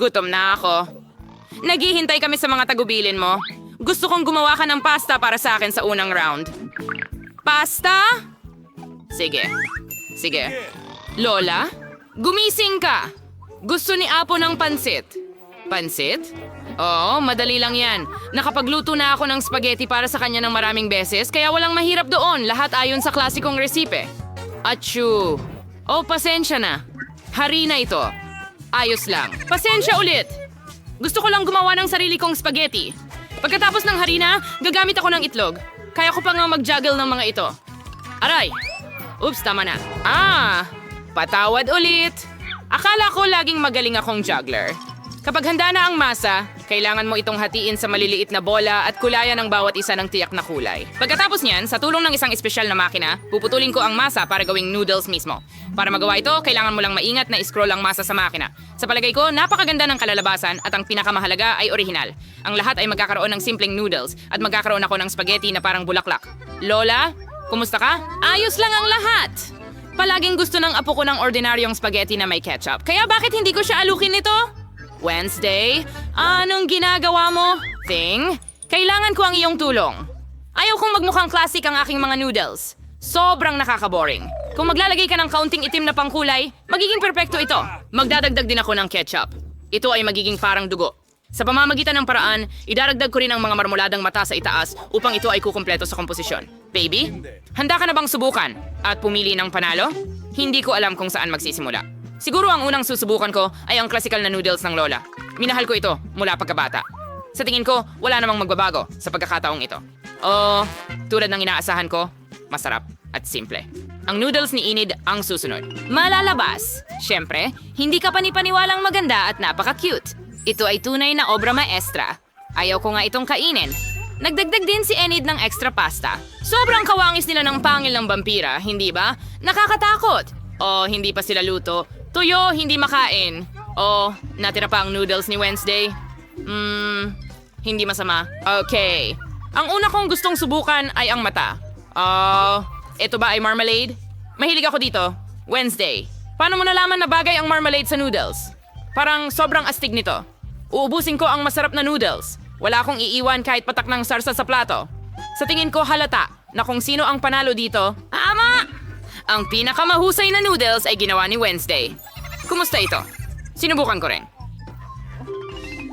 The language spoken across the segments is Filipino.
Gutom na ako. Naghihintay kami sa mga tagubilin mo. Gusto kong gumawa ka ng pasta para sa akin sa unang round. Pasta? Sige. Lola, gumising ka. Gusto ni Apo ng pansit. Pansit? Oo, madali lang yan. Nakapagluto na ako ng spaghetti para sa kanya ng maraming beses, kaya walang mahirap doon. Lahat ayon sa klasikong resipe. Achoo. Oh, pasensya na. Harina ito. Ayos lang. Pasensya ulit. Gusto ko lang gumawa ng sarili kong spaghetti. Pagkatapos ng harina, gagamit ako ng itlog. Kaya ko pa nga mag-juggle ng mga ito. Aray! Oops, tama na. Patawad ulit. Akala ko laging magaling akong juggler. Kapag handa na ang masa, kailangan mo itong hatiin sa maliliit na bola at kulayan ng bawat isa ng tiyak na kulay. Pagkatapos niyan, sa tulong ng isang espesyal na makina, puputulin ko ang masa para gawing noodles mismo. Para magawa ito, kailangan mo lang maingat na scroll ang masa sa makina. Sa palagay ko, napakaganda ng kalalabasan at ang pinakamahalaga ay orihinal. Ang lahat ay magkakaroon ng simpleng noodles at magkakaroon ako ng spaghetti na parang bulaklak. Lola, kumusta ka? Ayos lang ang lahat! Palaging gusto ng apo ko ng ordinaryong spaghetti na may ketchup. Kaya bakit hindi ko siya alukin nito? Wednesday, anong ginagawa mo? Thing, kailangan ko ang iyong tulong. Ayaw kong magmukhang classic ang aking mga noodles. Sobrang nakaka-boring. Kung maglalagay ka ng kaunting itim na pangkulay, magiging perpekto ito. Magdadagdag din ako ng ketchup. Ito ay magiging parang dugo. Sa pamamagitan ng paraan, idaragdag ko rin ang mga marmoladang mata sa itaas upang ito ay kukumpleto sa komposisyon. Baby, handa ka na bang subukan at pumili ng panalo? Hindi ko alam kung saan magsisimula. Siguro ang unang susubukan ko ay ang klasikal na noodles ng Lola. Minahal ko ito mula pagkabata. Sa tingin ko, wala namang magbabago sa pagkakataong ito. Tulad ng inaasahan ko, masarap at simple. Ang noodles ni Enid ang susunod. Malalabas. Siyempre, hindi ka panipaniwalang maganda at napaka-cute. Ito ay tunay na obra maestra. Ayaw ko nga itong kainin. Nagdagdag din si Enid ng extra pasta. Sobrang kawangis nila ng pangil ng vampira, hindi ba? Nakakatakot. Hindi pa sila luto. Tuyo, hindi makain. Natira pa ang noodles ni Wednesday. Hindi masama. Okay. Ang una kong gustong subukan ay ang mata. Ito ba ay marmalade? Mahilig ako dito. Wednesday. Paano mo nalaman na bagay ang marmalade sa noodles? Parang sobrang astig nito. Uubusin ko ang masarap na noodles. Wala akong iiwan kahit patak ng sarsa sa plato. Sa tingin ko halata na kung sino ang panalo dito. Ama! Ang pinakamahusay na noodles ay ginawa ni Wednesday. Kumusta ito? Sinubukan ko rin.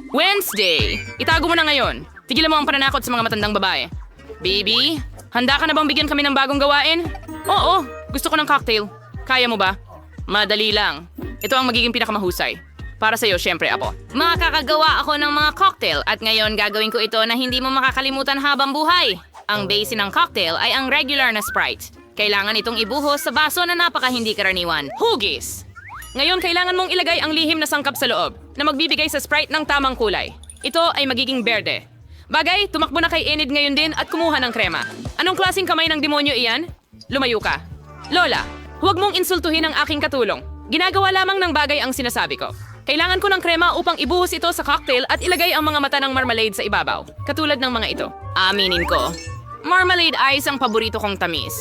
Wednesday! Itago mo na ngayon. Tigilan mo ang pananakot sa mga matandang babae. Baby, handa ka na bang bigyan kami ng bagong gawain? Oo, gusto ko ng cocktail. Kaya mo ba? Madali lang. Ito ang magiging pinakamahusay. Para sa'yo, syempre, Apo. Makakagawa ako ng mga cocktail at ngayon gagawin ko ito na hindi mo makakalimutan habang buhay. Ang base ng cocktail ay ang regular na Sprite. Kailangan itong ibuhos sa baso na napaka hindi karaniwan. Hugis! Ngayon, kailangan mong ilagay ang lihim na sangkap sa loob na magbibigay sa Sprite ng tamang kulay. Ito ay magiging berde. Bagay, tumakbo na kay Enid ngayon din at kumuha ng krema. Anong klaseng kamay ng demonyo iyan? Lumayo ka. Lola, huwag mong insultuhin ang aking katulong. Ginagawa lamang ng bagay ang sinasabi ko. Kailangan ko ng krema upang ibuhos ito sa cocktail at ilagay ang mga mata ng marmalade sa ibabaw. Katulad ng mga ito. Aminin ko. Marmalade ice ang paborito kong tamis.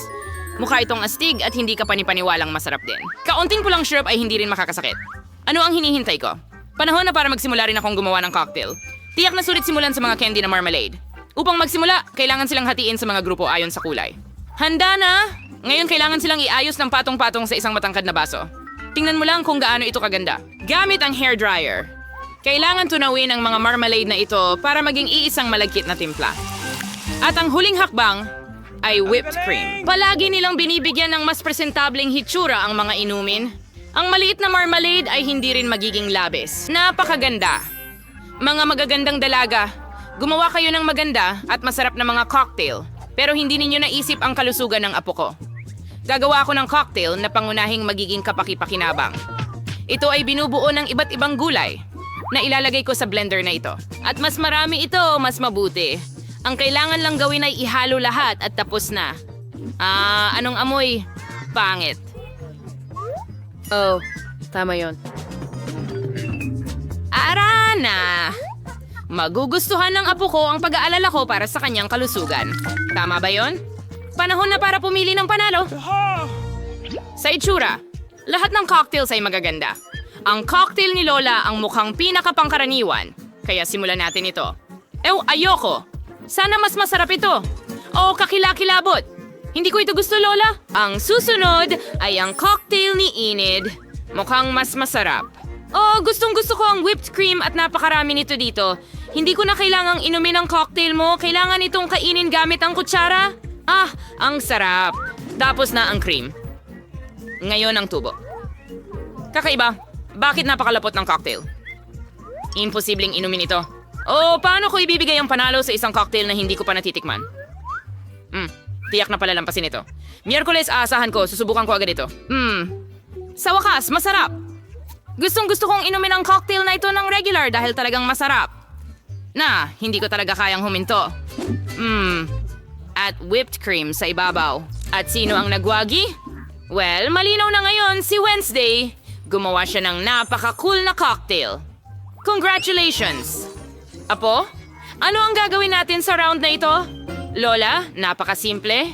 Mukha itong astig at hindi ka panipaniwalang masarap din. Kaunting pulang syrup ay hindi rin makakasakit. Ano ang hinihintay ko? Panahon na para magsimula rin akong gumawa ng cocktail. Tiyak na sulit simulan sa mga candy na marmalade. Upang magsimula, kailangan silang hatiin sa mga grupo ayon sa kulay. Handa na! Ngayon kailangan silang iayos ng patong-patong sa isang matangkad na baso. Tingnan mo lang kung gaano ito kaganda. Gamit ang hairdryer. Kailangan tunawin ang mga marmalade na ito para maging iisang malagkit na timpla. At ang huling hakbang ay whipped cream. Palagi nilang binibigyan ng mas presentableng hitsura ang mga inumin. Ang maliit na marmalade ay hindi rin magiging labis. Napakaganda. Mga magagandang dalaga, gumawa kayo ng maganda at masarap na mga cocktail. Pero hindi ninyo naisip ang kalusugan ng apo ko. Gagawa ako ng cocktail na pangunahing magiging kapaki-pakinabang. Ito ay binubuo ng iba't ibang gulay na ilalagay ko sa blender na ito. At mas marami ito, mas mabuti. Ang kailangan lang gawin ay ihalo lahat at tapos na. Anong amoy? Pangit. Tama yon. Arana! Magugustuhan ng apo ko ang pag-aalala ko para sa kanyang kalusugan. Tama ba yon? Panahon na para pumili ng panalo. Sa itsura, lahat ng cocktails ay magaganda. Ang cocktail ni Lola ang mukhang pinakapangkaraniwan. Kaya simulan natin ito. Ayoko. Sana mas masarap ito. O kakilakilabot. Hindi ko ito gusto, Lola. Ang susunod ay ang cocktail ni Enid. Mukhang mas masarap. Gustong-gusto ko ang whipped cream at napakarami nito dito. Hindi ko na kailangang inumin ang cocktail mo. Kailangan itong kainin gamit ang kutsara. Ang sarap. Tapos na ang cream. Ngayon ang tubo. Kakaiba. Bakit napakalapot ng cocktail? Imposibleng inumin ito. Paano ko ibibigay ang panalo sa isang cocktail na hindi ko pa natitikman? Tiyak na palalampasin ito. Miyerkules, aasahan ko. Susubukan ko agad ito. Sa wakas, masarap. Gustong-gusto kong inumin ang cocktail na ito ng regular dahil talagang masarap. Hindi ko talaga kayang huminto. At whipped cream sa ibabaw. At sino ang nagwagi? Well, malinaw na ngayon si Wednesday. Gumawa siya ng napaka-cool na cocktail. Congratulations! Apo, ano ang gagawin natin sa round na ito? Lola, napaka-simple.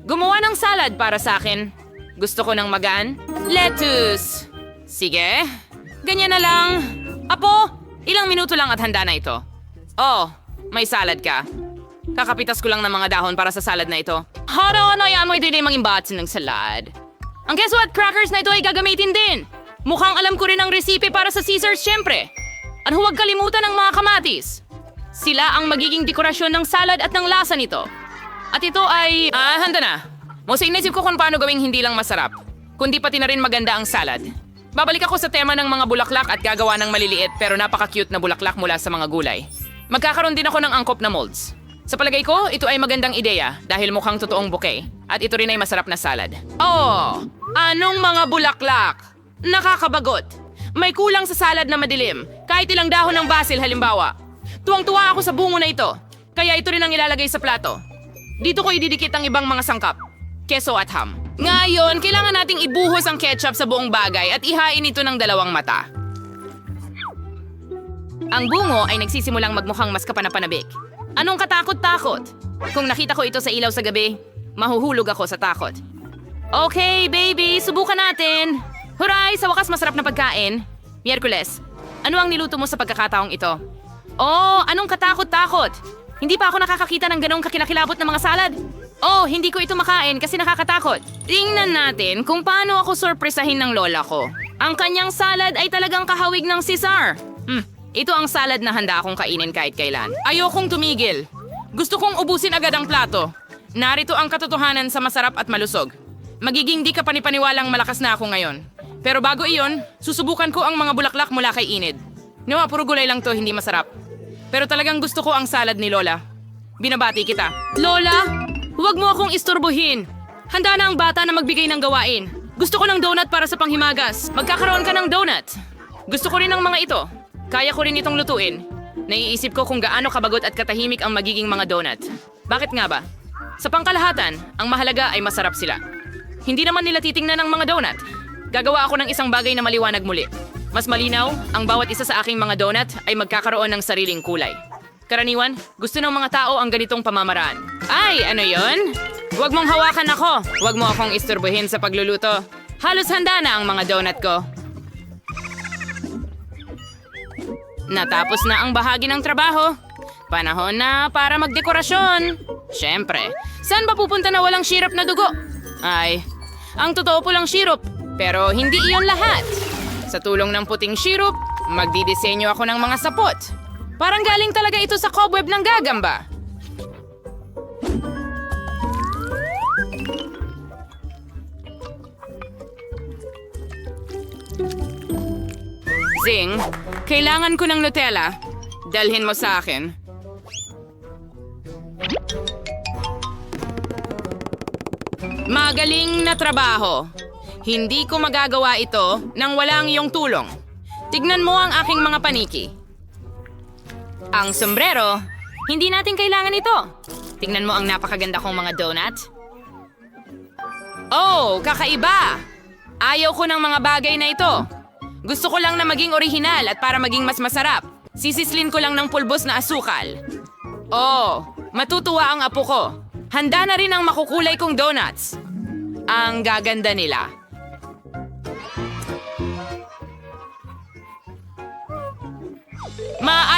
Gumawa ng salad para sa akin. Gusto ko ng magaan. Lettuce! Sige, ganyan na lang. Apo, ilang minuto lang at handa na ito. May salad ka. Kakapitas ko lang ng mga dahon para sa salad na ito. Yan mo ito yung mga imbatsin ng salad. Ang keso at crackers na ito ay gagamitin din. Mukhang alam ko rin ang resipe para sa Caesars, syempre. At huwag kalimutan ng mga kamatis. Sila ang magiging dekorasyon ng salad at ng lasa nito. At ito ay... handa na. Mosa inisip ko kung paano gawing hindi lang masarap, kundi pati na rin maganda ang salad. Babalik ako sa tema ng mga bulaklak at gagawa ng maliliit pero napaka-cute na bulaklak mula sa mga gulay. Magkakaroon din ako ng angkop na molds. Sa palagay ko, ito ay magandang ideya dahil mukhang totoong bouquet. At ito rin ay masarap na salad. Anong mga bulaklak? Nakakabagot. May kulang sa salad na madilim. Kahit ilang dahon ng basil halimbawa. Tuwang-tuwa ako sa bungo na ito. Kaya ito rin ang ilalagay sa plato. Dito ko ididikit ang ibang mga sangkap. Keso at ham. Ngayon, kailangan nating ibuhos ang ketchup sa buong bagay at ihain ito ng dalawang mata. Ang bungo ay nagsisimulang magmukhang mas kapanapanabik. Anong katakot-takot? Kung nakita ko ito sa ilaw sa gabi, mahuhulog ako sa takot. Okay, baby, subukan natin. Huray, sa wakas masarap na pagkain. Miyerkules, ano ang niluto mo sa pagkakataong ito? Anong katakot-takot? Hindi pa ako nakakakita ng ganong kakilakilabot na mga salad. Hindi ko ito makain kasi nakakatakot. Tingnan natin kung paano ako sorpresahin ng lola ko. Ang kanyang salad ay talagang kahawig ng Caesar. Ito ang salad na handa akong kainin kahit kailan. Ayokong tumigil. Gusto kong ubusin agad ang plato. Narito ang katotohanan sa masarap at malusog. Magiging di ka panipaniwalang malakas na ako ngayon. Pero bago iyon, susubukan ko ang mga bulaklak mula kay Enid. Puro gulay lang to, hindi masarap. Pero talagang gusto ko ang salad ni Lola. Binabati kita. Lola, huwag mo akong istorbohin. Handa na ang bata na magbigay ng gawain. Gusto ko ng donut para sa panghimagas. Magkakaroon ka ng donut. Gusto ko rin ng mga ito. Kaya ko rin itong lutuin. Naiisip ko kung gaano kabagot at katahimik ang magiging mga donut. Bakit nga ba? Sa pangkalahatan, ang mahalaga ay masarap sila. Hindi naman nila titingnan ang mga donut. Gagawa ako ng isang bagay na maliwanag muli. Mas malinaw, ang bawat isa sa aking mga donut ay magkakaroon ng sariling kulay. Karaniwan, gusto ng mga tao ang ganitong pamamaraan. Ay, ano yon? Huwag mong hawakan ako. Huwag mo akong isturbuhin sa pagluluto. Halos handa na ang mga donut ko. Natapos na ang bahagi ng trabaho. Panahon na para magdekorasyon. Siyempre, saan ba pupunta na walang syrup na dugo? Ay, ang totoo pulang syrup. Pero hindi iyon lahat. Sa tulong ng puting syrup, magdidisenyo ako ng mga sapot. Parang galing talaga ito sa cobweb ng gagamba. Zing, kailangan ko ng Nutella. Dalhin mo sa akin. Magaling na trabaho. Hindi ko magagawa ito nang walang iyong tulong. Tignan mo ang aking mga paniki. Ang sombrero, hindi natin kailangan ito. Tignan mo ang napakaganda kong mga donut. Kakaiba! Ayaw ko ng mga bagay na ito. Gusto ko lang na maging orihinal at para maging mas masarap. Sisislin ko lang ng pulbos na asukal. Matutuwa ang apo ko. Handa na rin ang makukulay kong donuts. Ang gaganda nila.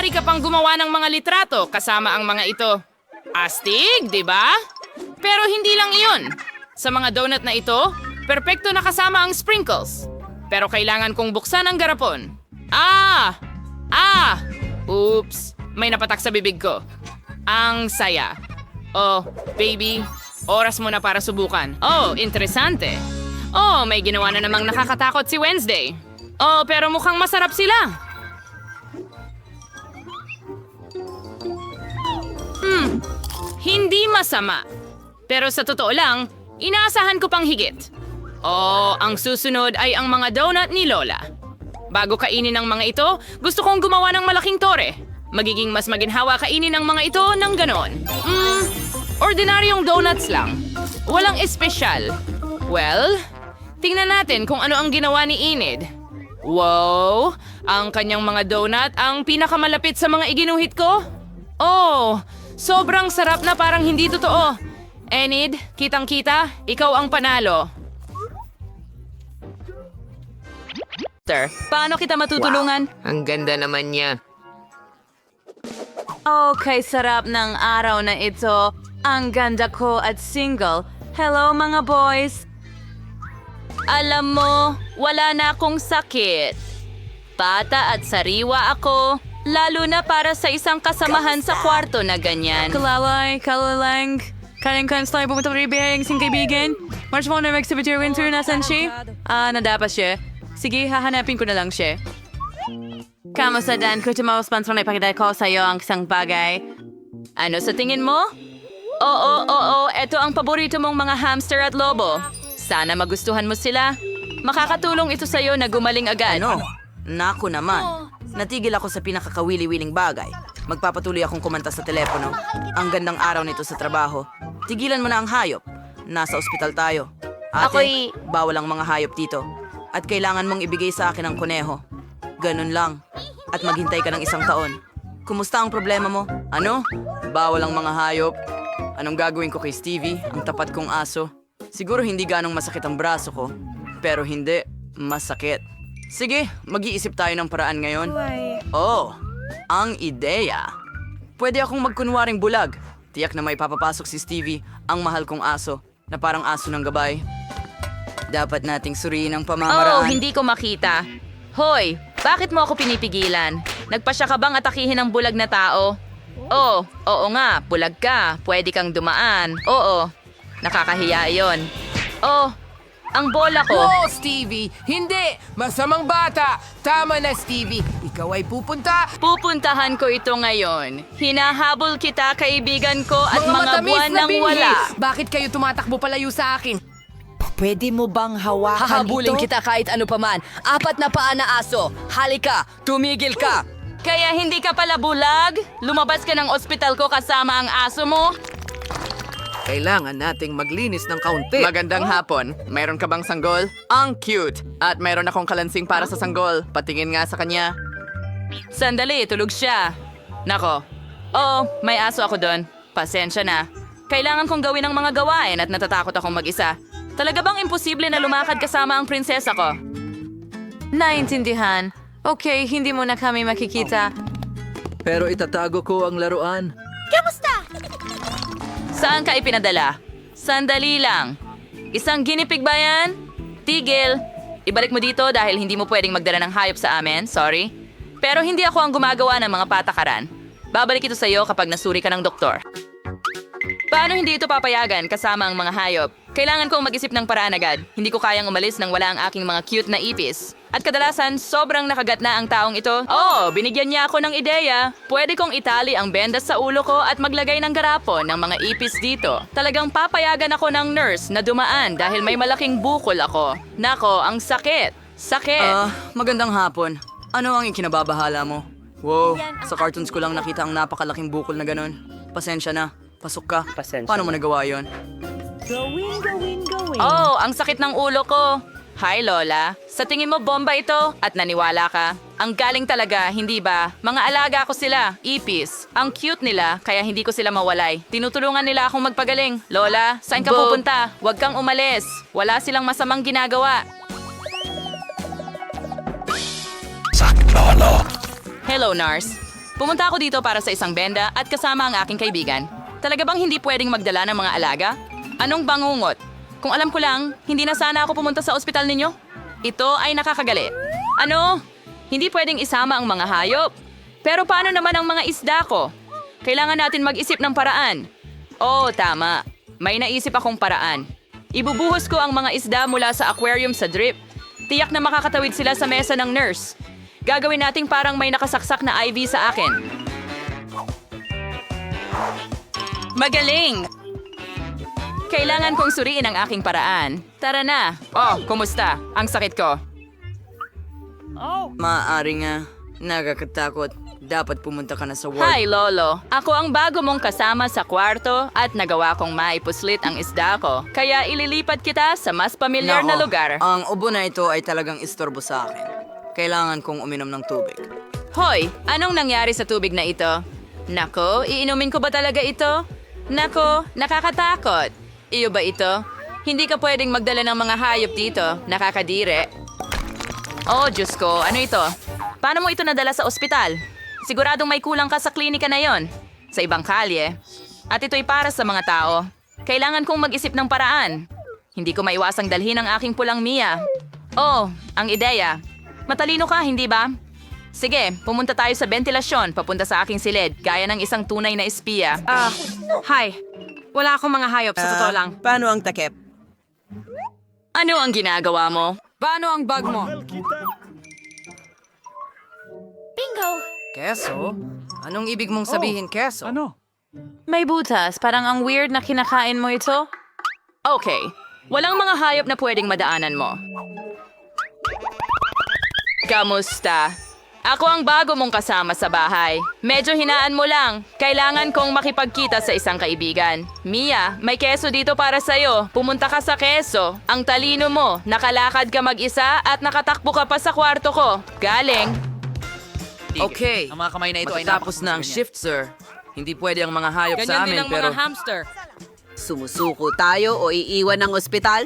Maaari ka pang gumawa ng mga litrato kasama ang mga ito. Astig, di ba? Pero hindi lang iyon. Sa mga donut na ito, perpekto na kasama ang sprinkles. Pero kailangan kong buksan ang garapon. Oops, may napatak sa bibig ko. Ang saya. Oh, baby, oras mo na para subukan. Oh, interesante. Oh, may ginawa na namang nakakatakot si Wednesday. Oh, pero mukhang masarap sila. Hindi masama. Pero sa totoo lang, inaasahan ko pang higit. Oh, ang susunod ay ang mga donut ni Lola. Bago kainin ang mga ito, gusto kong gumawa ng malaking tore. Magiging mas maginhawa kainin ang mga ito ng ganon. Ordinaryong donuts lang. Walang espesyal. Well, tingnan natin kung ano ang ginawa ni Enid. Wow! Ang kanyang mga donut ang pinakamalapit sa mga iginuhit ko. Oh, sobrang sarap na parang hindi totoo. Enid, kitang-kita, ikaw ang panalo. Sir, paano kita matutulungan? Ang ganda naman niya. Okay, sarap ng araw na ito. Ang ganda ko at single. Hello mga boys! Alam mo, wala na akong sakit. Bata at sariwa ako, lalo na para sa isang kasamahan sa kwarto na ganyan. Kalalang. Kaling kanslay pumunta pa rin bihayang sing kaibigan. March mo na mag-exhibitor winter, nasan siya? Nadapas siya. Sige, hahanapin ko na lang siya. Kamusta Dan? Kung tumawag sponsor na ipakita ko sa iyo ang isang bagay. Ano sa tingin mo? Oo, eto ang paborito mong mga hamster at lobo. Sana magustuhan mo sila. Makakatulong ito sa iyo na gumaling agad. Ano? Naku naman. Natigil ako sa pinakakawili-wiling bagay. Magpapatuloy akong kumanta sa telepono. Ang gandang araw nito sa trabaho. Tigilan mo na ang hayop. Nasa ospital tayo. Ate, bawal ang mga hayop dito. At kailangan mong ibigay sa akin ang kuneho. Ganun lang. At maghintay ka ng 1 taon. Kumusta ang problema mo? Ano? Bawal ang mga hayop. Anong gagawin ko kay Stevie, ang tapat kong aso? Siguro hindi ganong masakit ang braso ko. Pero hindi, masakit. Sige, mag-iisip tayo ng paraan ngayon. Oh, ang ideya. Pwede akong magkunwaring bulag. Tiyak na may papapasok si Stevie, ang mahal kong aso, na parang aso ng gabay. Dapat nating suriin ang Oh, pamamaraan. hindi ko makita. Hoy, bakit mo ako pinipigilan? Nagpasya ka bang atakihin ang bulag na tao? Oh, oo nga, bulag ka. Pwede kang dumaan. Oo, nakakahiya yon. Oh, ang bola ko. Oh, Stevie! Hindi! Masamang bata! Tama na, Stevie! Ikaw ay pupunta! Pupuntahan ko ito ngayon. Hinahabol kita, kaibigan ko, at mga matamis buwan na nang binhi! wala. Bakit kayo tumatakbo palayo sa akin? Pwede mo bang hawakan Hahabulin ito? kita kahit ano paman. 4 na paa na aso. Halika! Tumigil ka! Kaya hindi ka pala bulag? Lumabas ka ng ospital ko kasama ang aso mo? Kailangan nating maglinis ng kaunti. Magandang hapon. Mayroon ka bang sanggol? Ang cute! At mayroon akong kalansing para sa sanggol. Patingin nga sa kanya. Sandali, tulog siya. Nako. Oo, may aso ako doon. Pasensya na. Kailangan kong gawin ang mga gawain at natatakot akong mag-isa. Talaga bang imposible na lumakad kasama ang prinsesa ko? Naintindihan. Okay, hindi mo na kami makikita. Pero itatago ko ang laruan. Saan ka ipinadala? Sandali lang. Isang ginipig ba yan? Tigil. Ibalik mo dito dahil hindi mo pwedeng magdala ng hayop sa amin. Sorry. Pero hindi ako ang gumagawa ng mga patakaran. Babalik ito sa iyo kapag nasuri ka ng doktor. Paano hindi ito papayagan kasama ang mga hayop? Kailangan kong mag-isip ng paraan agad. Hindi ko kayang umalis nang wala ang aking mga cute na ipis. At kadalasan, sobrang nakagat na ang taong ito. Oh, binigyan niya ako ng ideya. Pwede kong itali ang bendas sa ulo ko at maglagay ng garapon ng mga ipis dito. Talagang papayagan ako ng nurse na dumaan dahil may malaking bukol ako. Nako, ang sakit. Sakit. Magandang hapon. Ano ang ikinababahala mo? Wow, sa cartoons ko lang nakita ang napakalaking bukol na ganun. Pasensya na. Pasok ka. Paano mo nagawa yon? Oh, ang sakit ng ulo ko. Hi, Lola. Sa tingin mo bomba ito? At naniwala ka? Ang galing talaga, hindi ba? Mga alaga ko sila, ipis. Ang cute nila, kaya hindi ko sila mawalay. Tinutulungan nila akong magpagaling. Lola, saan ka Bob. pupunta? Huwag kang umalis. Wala silang masamang ginagawa. Hello, Nars. Pumunta ako dito para sa isang benda at kasama ang aking kaibigan. Talaga bang hindi pwedeng magdala ng mga alaga? Anong bangungot? Kung alam ko lang, hindi na sana ako pumunta sa ospital ninyo. Ito ay nakakagalit. Ano? Hindi pwedeng isama ang mga hayop. Pero paano naman ang mga isda ko? Kailangan natin mag-isip ng paraan. Oo, tama. May naisip akong paraan. Ibubuhos ko ang mga isda mula sa aquarium sa drip. Tiyak na makakatawid sila sa mesa ng nurse. Gagawin nating parang may nakasaksak na IV sa akin. Magaling! Kailangan kong suriin ang aking paraan. Tara na. Oh, kumusta? Ang sakit ko. Maaari nga. Nakakatakot. Dapat pumunta ka na sa ward. Hi, Lolo. Ako ang bago mong kasama sa kwarto at nagawa kong maipuslit ang isda ko. Kaya ililipat kita sa mas pamilyar na Nako, lugar. ang ubo na ito ay talagang istorbo sa akin. Kailangan kong uminom ng tubig. Hoy, anong nangyari sa tubig na ito? Nako, iinumin ko ba talaga ito? Nako, nakakatakot. Iyo ba ito? Hindi ka pwedeng magdala ng mga hayop dito. Nakakadire. Oh, Diyos ko. Ano ito? Paano mo ito nadala sa ospital? Siguradong may kulang ka sa klinika na yon. Sa ibang kalye. At ito'y para sa mga tao. Kailangan kong mag-isip ng paraan. Hindi ko maiwasang dalhin ang aking pulang Mia. Oh, ang ideya. Matalino ka, hindi ba? Sige, pumunta tayo sa bentilasyon papunta sa aking silid, gaya ng isang tunay na espiya. Hi. Wala akong mga hayop, sa totoo lang. Paano ang takip? Ano ang ginagawa mo? Paano ang bag mo? Keso? Anong ibig mong sabihin, keso? May butas, parang ang weird na kinakain mo ito. Okay, walang mga hayop na pwedeng madaanan mo. Kamusta? Ako ang bago mong kasama sa bahay. Medyo hinaan mo lang. Kailangan kong makipagkita sa isang kaibigan. Mia, may keso dito para sa'yo. Pumunta ka sa keso. Ang talino mo, nakalakad ka mag-isa at nakatakbo ka pa sa kwarto ko. Galing. Okay. Ang mga kamay na ito ay Matatapos na ang shift, sir. Hindi pwede ang mga hayop sa amin, pero... hamster. Sumusuko tayo o iiwan ng ospital?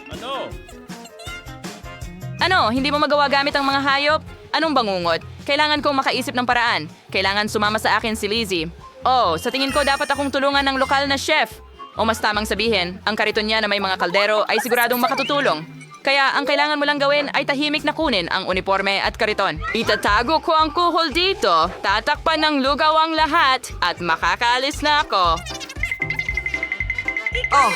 Ano, hindi mo magawa gamit ang mga hayop? Anong bangungot? Kailangan kong makaisip ng paraan. Kailangan sumama sa akin si Lizzie. Oh, sa tingin ko dapat akong tulungan ng lokal na chef. O mas tamang sabihin, ang kariton niya na may mga kaldero ay siguradong makatutulong. Kaya ang kailangan mo lang gawin ay tahimik na kunin ang uniforme at kariton. Itatago ko ang kuhol dito, tatakpan ng lugaw ang lahat, at makakaalis na ako. Oh,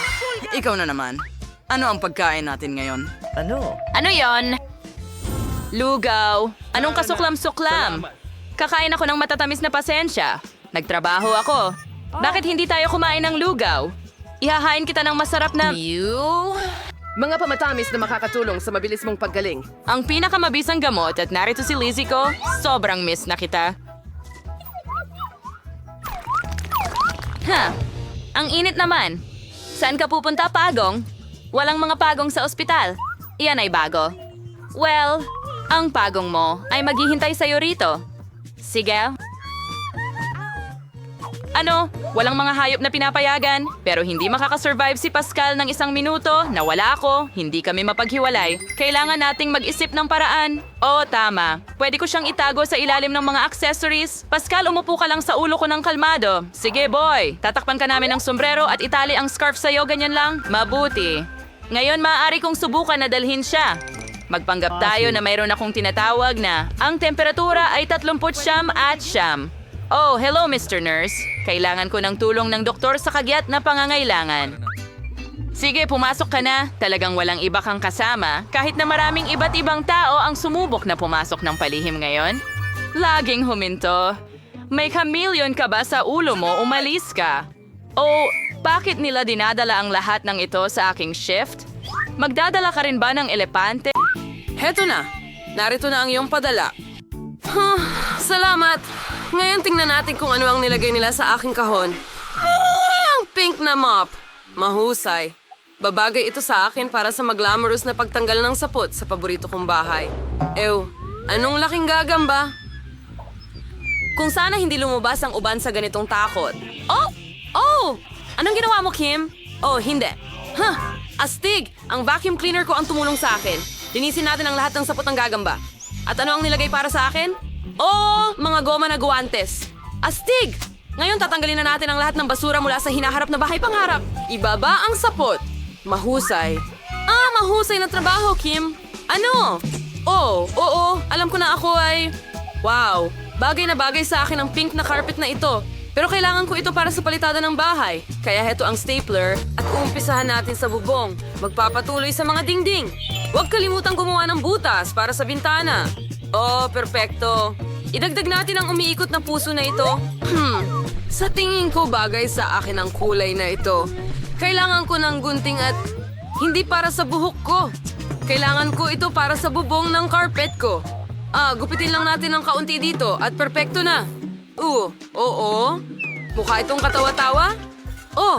ikaw na naman. Ano ang pagkain natin ngayon? Ano yon? Lugaw. Anong kasuklam-suklam? Kakain ako ng matatamis na pasensya. Nagtrabaho ako. Bakit hindi tayo kumain ng lugaw? Ihahain kita ng masarap na... Mga pamatamis na makakatulong sa mabilis mong paggaling. Ang pinakamabisang gamot at narito si Lizzie ko, sobrang miss na kita. Ang init naman. Saan ka pupunta, Pagong? Walang mga pagong sa ospital. Iyan ay bago. Well, ang pagong mo ay maghihintay sa'yo rito. Sige. Ano? Walang mga hayop na pinapayagan, pero hindi makakasurvive si Pascal ng 1 minuto na wala ako, hindi kami mapaghiwalay. Kailangan nating mag-isip ng paraan. Oo, tama. Pwede ko siyang itago sa ilalim ng mga accessories. Pascal, umupo ka lang sa ulo ko ng kalmado. Sige, boy. Tatakpan ka namin ng sombrero at itali ang scarf sa'yo, ganyan lang. Mabuti. Ngayon, maaari kong subukan na dalhin siya. Magpanggap tayo na mayroon akong tinatawag na ang temperatura ay 39 at siyam. Oh, hello Mr. Nurse. Kailangan ko ng tulong ng doktor sa kagyat na pangangailangan. Sige, pumasok ka na. Talagang walang iba kang kasama. Kahit na maraming iba't ibang tao ang sumubok na pumasok ng palihim ngayon. Laging huminto. May chameleon ka ba sa ulo mo? Umalis ka. O, bakit nila dinadala ang lahat ng ito sa aking shift? Magdadala ka rin ba ng elepante? Heto na. Narito na ang iyong padala. Salamat. Ngayon tingnan natin kung ano ang nilagay nila sa aking kahon. Ang pink na mop. Mahusay. Babagay ito sa akin para sa maglamorous na pagtanggal ng sapot sa paborito kong bahay. Ew, anong laking gagamba? Kung sana hindi lumabas ang uban sa ganitong takot. Oh! Anong ginawa mo, Kim? Oh, hindi. Astig! Ang vacuum cleaner ko ang tumulong sa akin. Linisin natin ang lahat ng sapot ng gagamba. At ano ang nilagay para sa akin? Oh, mga goma na guwantes. Astig! Ngayon tatanggalin na natin ang lahat ng basura mula sa hinaharap na bahay pangarap. Ibaba ang sapot. Mahusay. Mahusay na trabaho, Kim. Ano? Oh, oo. Alam ko na ako ay... Wow, bagay na bagay sa akin ang pink na carpet na ito. Pero kailangan ko ito para sa palitada ng bahay. Kaya heto ang stapler at uumpisahan natin sa bubong. Magpapatuloy sa mga dingding. Huwag kalimutang gumawa ng butas para sa bintana. Oh, perpekto. Idagdag natin ang umiikot na puso na ito. Sa tingin ko bagay sa akin ang kulay na ito. Kailangan ko ng gunting at hindi para sa buhok ko. Kailangan ko ito para sa bubong ng carpet ko. Gupitin lang natin ng kaunti dito at perpekto na. Oo. Mukha itong katawa-tawa. Oh,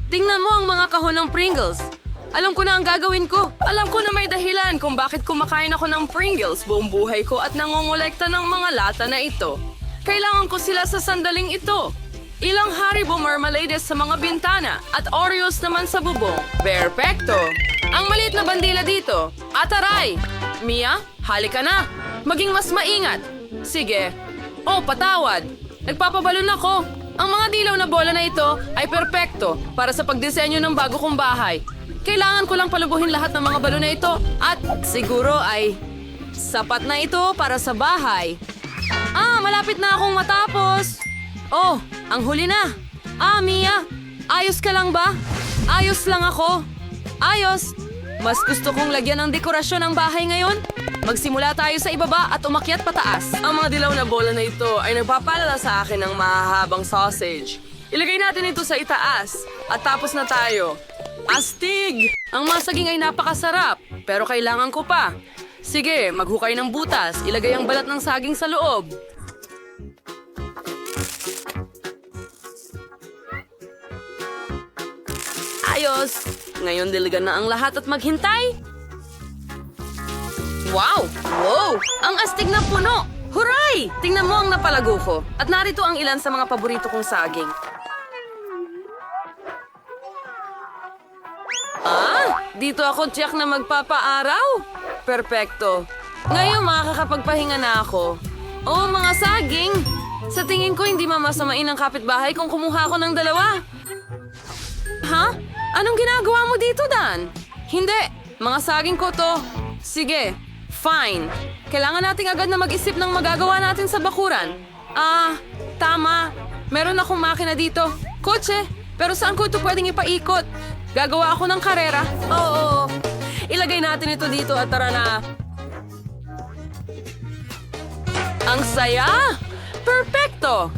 tingnan mo ang mga kahon ng Pringles. Alam ko na ang gagawin ko. Alam ko na may dahilan kung bakit kumakain ako ng Pringles buong buhay ko at nangongolekta ng mga lata na ito. Kailangan ko sila sa sandaling ito. Ilang Haribo marmalades sa mga bintana at Oreos naman sa bubong. Perfecto! Ang maliit na bandila dito. Ataray! Mia, halika na. Maging mas maingat. Sige. Oh, patawad. Nagpapabalon ako. Ang mga dilaw na bola na ito ay perpekto para sa pagdisenyo ng bago kong bahay. Kailangan ko lang palubuhin lahat ng mga balon na ito at siguro ay sapat na ito para sa bahay. Malapit na akong matapos. Oh, ang huli na. Mia, ayos ka lang ba? Ayos lang ako. Ayos. Mas gusto kong lagyan ng dekorasyon ang bahay ngayon. Magsimula tayo sa ibaba at umakyat pataas. Ang mga dilaw na bola na ito ay nagpapalala sa akin ng mahahabang sausage. Ilagay natin ito sa itaas at tapos na tayo. Astig! Ang mga saging ay napakasarap, pero kailangan ko pa. Sige, maghukay ng butas. Ilagay ang balat ng saging sa loob. Ayos! Ngayon diligan na ang lahat at maghintay. Wow! Wow! Ang astig na puno! Huray! Tingnan mo ang napalago ko. At narito ang ilan sa mga paborito kong saging. Dito ako tiyak na magpapaaraw. Perpekto. Ngayon makakapagpahinga na ako. Oh, mga saging! Sa tingin ko hindi mamasamain ang kapitbahay kung kumuha ako ng dalawa. Ha? Anong ginagawa mo dito, Dan? Hindi. Mga saging ko to. Sige. Fine. Kailangan nating agad na mag-isip ng magagawa natin sa bakuran. Tama. Meron akong makina dito. Kotse. Pero saan ko ito pwedeng ipaikot? Gagawa ako ng karera. Oo. Ilagay natin ito dito at tara na. Ang saya! Perfecto!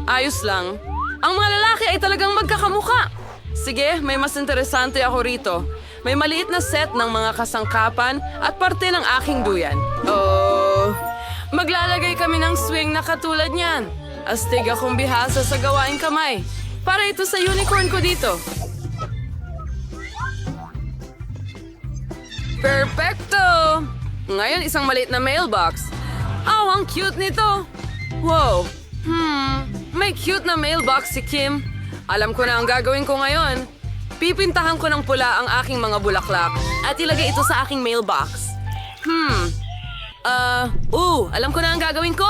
Ayos lang. Ang mga lalaki ay talagang magkakamukha. Sige, may mas interesante ako rito. May maliit na set ng mga kasangkapan at parte ng aking duyan. Oh, maglalagay kami ng swing na katulad niyan. Astig akong bihasa sa gawaing kamay. Para ito sa unicorn ko dito. Perfecto! Ngayon isang maliit na mailbox. Ang cute nito. Wow. May cute na mailbox si Kim. Alam ko na ang gagawin ko ngayon. Pipintahan ko ng pula ang aking mga bulaklak at ilagay ito sa aking mailbox. Alam ko na ang gagawin ko.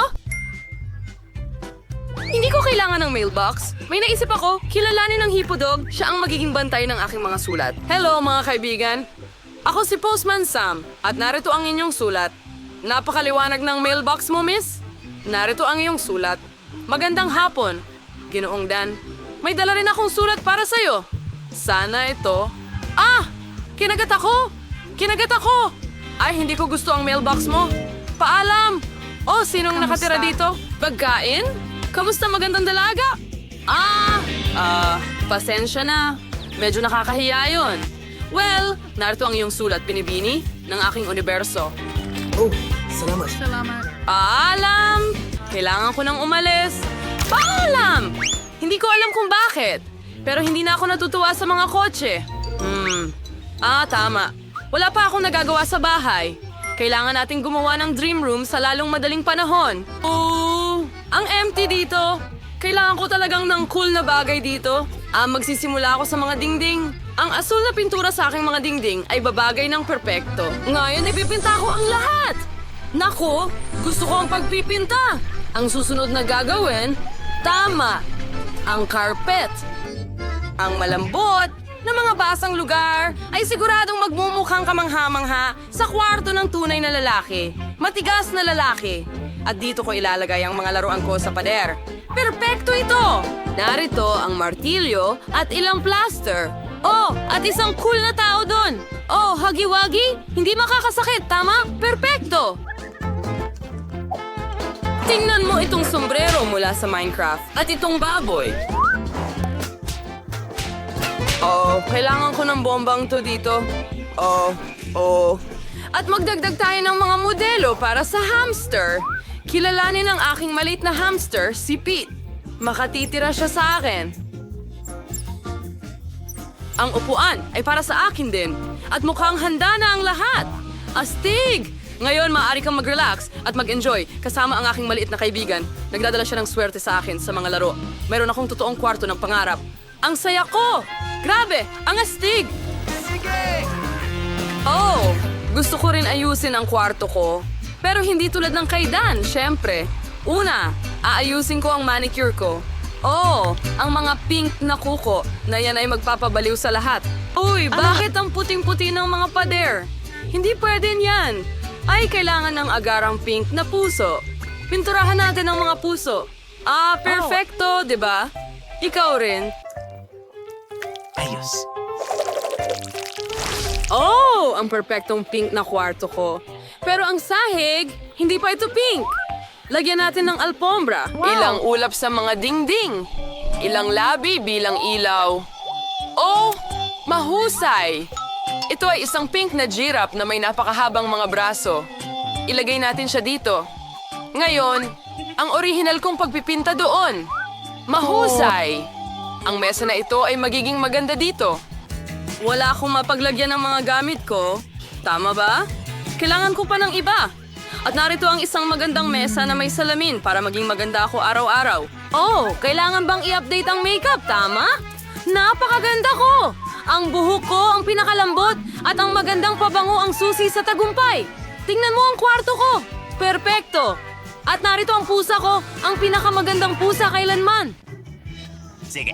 Hindi ko kailangan ng mailbox. May naisip ako, kilalanin ng Hipodog, siya ang magiging bantay ng aking mga sulat. Hello mga kaibigan. Ako si Postman Sam at narito ang inyong sulat. Napakaliwanag ng mailbox mo, miss. Narito ang iyong sulat. Magandang hapon, Ginoong Dan. May dala rin akong sulat para sa'yo. Sana ito... Kinagat ako! Kinagat ako! Ay, hindi ko gusto ang mailbox mo. Paalam! Oh, sinong nakatira dito? Pagkain? Kamusta magandang dalaga? Pasensya na. Medyo nakakahiya yun. Well, narito ang iyong sulat, Binibini, ng aking universo. Oh, salamat. Paalam! Kailangan ko nang umalis. Paalam! Hindi ko alam kung bakit. Pero hindi na ako natutuwa sa mga kotse. Tama. Wala pa akong nagagawa sa bahay. Kailangan nating gumawa ng dream room sa lalong madaling panahon. Ang empty dito. Kailangan ko talagang ng cool na bagay dito. Magsisimula ako sa mga dingding. Ang asul na pintura sa aking mga dingding ay babagay ng perpekto. Ngayon ipipinta ko ang lahat. Nako, gusto ko ang pagpipinta. Ang susunod na gagawin, tama, ang carpet. Ang malambot na mga basang lugar ay siguradong magmumukhang kamangha-mangha sa kwarto ng tunay na lalaki. Matigas na lalaki. At dito ko ilalagay ang mga laruan ko sa pader. Perpekto ito! Narito ang martilyo at ilang plaster. Oh, at isang cool na tao doon. Oh, hagi-wagi? Hindi makakasakit, tama? Perpekto! Tingnan mo itong sombrero mula sa Minecraft at itong baboy. Oh, kailangan ko ng bombang to dito. Oh. At magdagdag tayo ng mga modelo para sa hamster. Kilalanin ang aking maliit na hamster, si Pete. Makatitira siya sa akin. Ang upuan ay para sa akin din. At mukhang handa na ang lahat. Astig! Ngayon, maaari kang mag-relax at mag-enjoy kasama ang aking maliit na kaibigan. Nagdadala siya ng swerte sa akin sa mga laro. Mayroon akong totoong kwarto ng pangarap. Ang saya ko! Grabe! Ang astig! Oh, gusto ko rin ayusin ang kwarto ko. Pero hindi tulad ng kay Dan, syempre. Una, aayusin ko ang manicure ko. Oh, ang mga pink na kuko na yan ay magpapabaliw sa lahat. Uy, bakit ang puting-puti ng mga pader? Hindi pwede yan. Ay, kailangan ng agarang pink na puso. Pinturahan natin ang mga puso. Ah, perfecto, di ba? Ikaw rin. Ayos. Oh, ang perpektong pink na kwarto ko. Pero ang sahig, hindi pa ito pink. Lagyan natin ng alpombra. Ilang ulap sa mga dingding. Ilang labi bilang ilaw. Oh, mahusay! Ito ay isang pink na giraffe na may napakahabang mga braso. Ilagay natin siya dito. Ngayon, ang orihinal kong pagpipinta doon. Mahusay! Ang mesa na ito ay magiging maganda dito. Wala akong mapaglagyan ng mga gamit ko. Tama ba? Kailangan ko pa ng iba. At narito ang isang magandang mesa na may salamin para maging maganda ako araw-araw. Oh, kailangan bang i-update ang makeup, tama? Napakaganda ko! Ang buhok ko ang pinakalambot at ang magandang pabango ang susi sa tagumpay. Tingnan mo ang kwarto ko. Perpekto. At narito ang pusa ko, ang pinakamagandang pusa kailanman. Sige.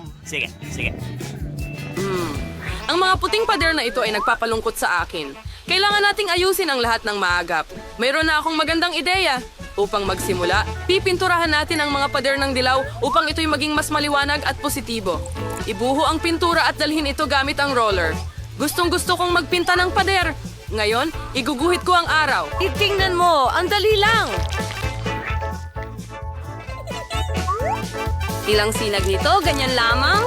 Ang mga puting pader na ito ay nagpapalungkot sa akin. Kailangan nating ayusin ang lahat ng maagap. Mayroon na akong magandang ideya. Upang magsimula, pipinturahan natin ang mga pader ng dilaw upang ito'y maging mas maliwanag at positibo. Ibuho ang pintura at dalhin ito gamit ang roller. Gustong-gusto kong magpinta ng pader. Ngayon, iguguhit ko ang araw. Itingnan mo, ang dali lang! Ilang sinag nito, ganyan lamang?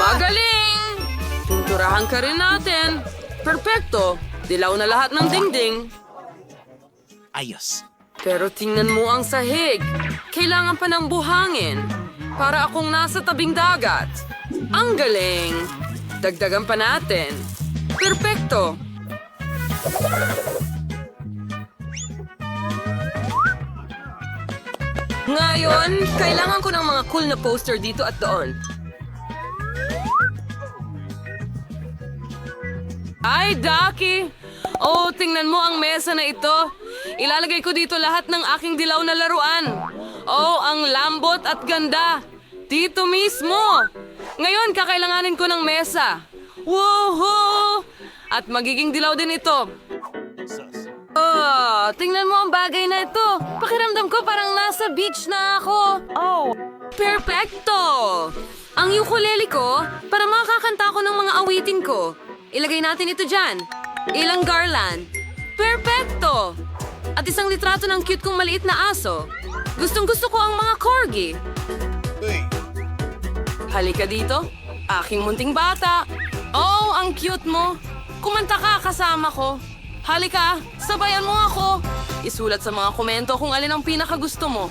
Magaling! Pinturahan ka rin natin. Perpekto! Dilaw na lahat ng dingding. Ayos. Pero tingnan mo ang sahig. Kailangan pa ng buhangin. Para akong nasa tabing dagat. Ang galing! Dagdagan pa natin. Perpekto! Ngayon, kailangan ko ng mga cool na poster dito at doon. Ay, Ducky! Oh, tingnan mo ang mesa na ito. Ilalagay ko dito lahat ng aking dilaw na laruan. Oh, ang lambot at ganda. Dito mismo. Ngayon, kakailanganin ko ng mesa. Woohoo! At magiging dilaw din ito. Oh, tingnan mo ang bagay na ito. Pakiramdam ko parang nasa beach na ako. Oh, perfecto! Ang ukulele ko, para makakanta ko ng mga awitin ko. Ilagay natin ito dyan. Ilang garland. Perfecto! At isang litrato ng cute kong maliit na aso. Gustong-gusto ko ang mga corgi. Halika dito, aking munting bata. Oh, ang cute mo. Kumanta ka kasama ko. Halika, sabayan mo ako. Isulat sa mga komento kung alin ang pinakagusto mo.